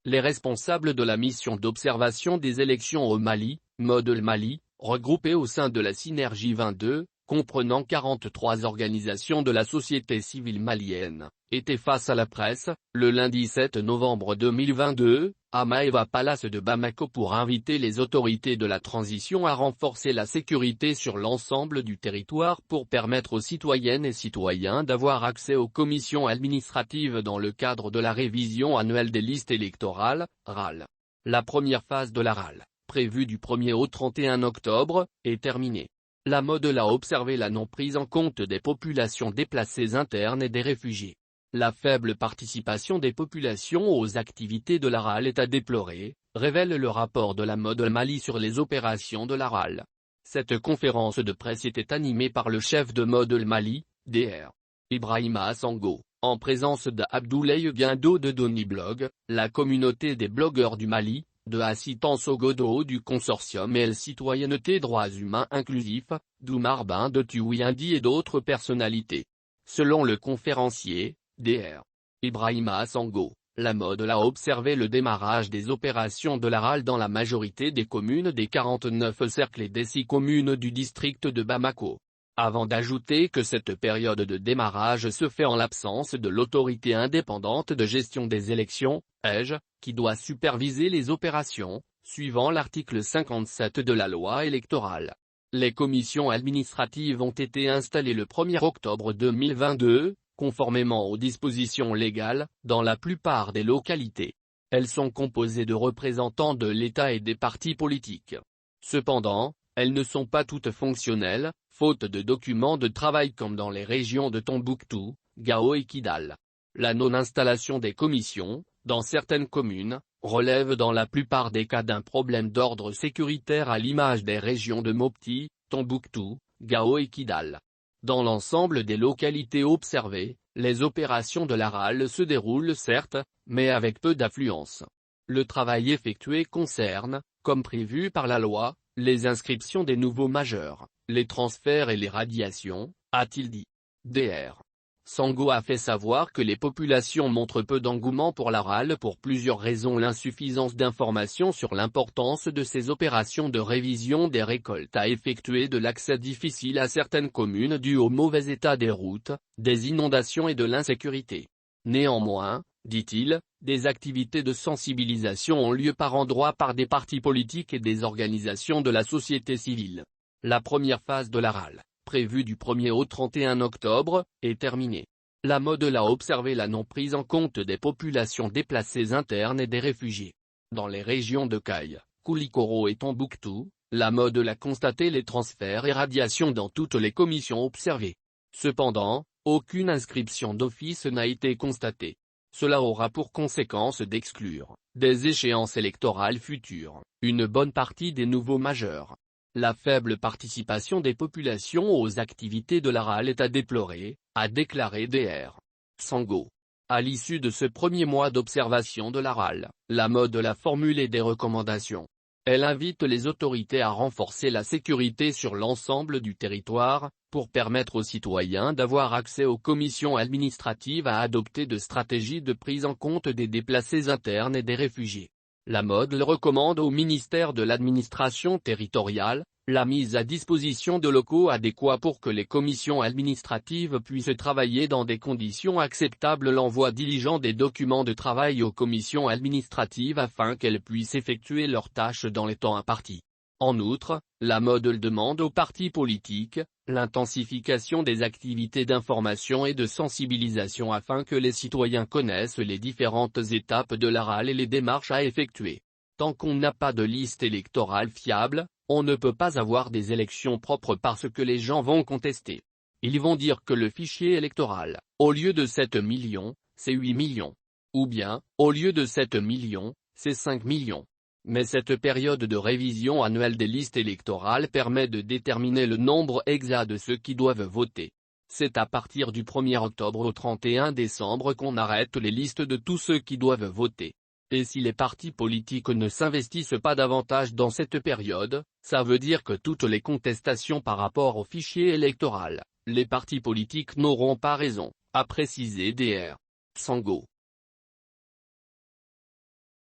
Les responsables de la mission d'observation des élections au Mali, Model Mali, regroupés au sein de la Synergie 22, comprenant 43 organisations de la société civile malienne, étaient face à la presse, le lundi 7 novembre 2022, à Maeva Palace de Bamako pour inviter les autorités de la transition à renforcer la sécurité sur l'ensemble du territoire pour permettre aux citoyennes et citoyens d'avoir accès aux commissions administratives dans le cadre de la révision annuelle des listes électorales, RAL. La première phase de la RAL, prévue du 1er au 31 octobre, est terminée. La Model a observé la non-prise en compte des populations déplacées internes et des réfugiés. La faible participation des populations aux activités de la RAL est à déplorer, révèle le rapport de la Model Mali sur les opérations de la RAL. Cette conférence de presse était animée par le chef de Model Mali, Dr. Ibrahima Sango, en présence d'Abdoulaye Guindo de Doniblog, la communauté des blogueurs du Mali, de Hassitan Sogodo du consortium El Citoyenneté Droits Humains Inclusifs, d'Oumar Ben de Tuwiendi et d'autres personnalités. Selon le conférencier, Dr. Ibrahima Sango, la Model a observé le démarrage des opérations de la RAL dans la majorité des communes des 49 cercles et des 6 communes du district de Bamako. Avant d'ajouter que cette période de démarrage se fait en l'absence de l'autorité indépendante de gestion des élections, EG, qui doit superviser les opérations, suivant l'article 57 de la loi électorale. Les commissions administratives ont été installées le 1er octobre 2022, conformément aux dispositions légales, dans la plupart des localités. Elles sont composées de représentants de l'État et des partis politiques. Cependant, elles ne sont pas toutes fonctionnelles, faute de documents de travail comme dans les régions de Tombouctou, Gao et Kidal. La non-installation des commissions, dans certaines communes, relève dans la plupart des cas d'un problème d'ordre sécuritaire à l'image des régions de Mopti, Tombouctou, Gao et Kidal. Dans l'ensemble des localités observées, les opérations de la RAL se déroulent certes, mais avec peu d'affluence. Le travail effectué concerne, comme prévu par la loi, les inscriptions des nouveaux majeurs, les transferts et les radiations, a-t-il dit. Dr. Sango a fait savoir que les populations montrent peu d'engouement pour la RAL pour plusieurs raisons: l'insuffisance d'informations sur l'importance de ces opérations de révision des récoltes à effectuer, de l'accès difficile à certaines communes dû au mauvais état des routes, des inondations et de l'insécurité. Néanmoins, dit-il, des activités de sensibilisation ont lieu par endroits par des partis politiques et des organisations de la société civile. La première phase de la RAL, prévue du 1er au 31 octobre, est terminée. La Model a observé la non-prise en compte des populations déplacées internes et des réfugiés. Dans les régions de Kaye, Koulikoro et Tombouctou, la Model a constaté les transferts et radiations dans toutes les commissions observées. Cependant, aucune inscription d'office n'a été constatée. Cela aura pour conséquence d'exclure, des échéances électorales futures, une bonne partie des nouveaux majeurs. La faible participation des populations aux activités de la RAL est à déplorer, a déclaré Dr. Sango. À l'issue de ce premier mois d'observation de la RAL, la Model a formulé des recommandations. Elle invite les autorités à renforcer la sécurité sur l'ensemble du territoire, pour permettre aux citoyens d'avoir accès aux commissions administratives, à adopter de stratégies de prise en compte des déplacés internes et des réfugiés. La Model recommande au ministère de l'administration territoriale, la mise à disposition de locaux adéquats pour que les commissions administratives puissent travailler dans des conditions acceptables, l'envoi diligent des documents de travail aux commissions administratives afin qu'elles puissent effectuer leurs tâches dans les temps impartis. En outre, la Model demande aux partis politiques, l'intensification des activités d'information et de sensibilisation afin que les citoyens connaissent les différentes étapes de la RAL et les démarches à effectuer. Tant qu'on n'a pas de liste électorale fiable, on ne peut pas avoir des élections propres parce que les gens vont contester. Ils vont dire que le fichier électoral, au lieu de 7 millions, c'est 8 millions. Ou bien, au lieu de 7 millions, c'est 5 millions. Mais cette période de révision annuelle des listes électorales permet de déterminer le nombre exact de ceux qui doivent voter. C'est à partir du 1er octobre au 31 décembre qu'on arrête les listes de tous ceux qui doivent voter. Et si les partis politiques ne s'investissent pas davantage dans cette période, ça veut dire que toutes les contestations par rapport au fichier électoral, les partis politiques n'auront pas raison, a précisé Dr. Sango.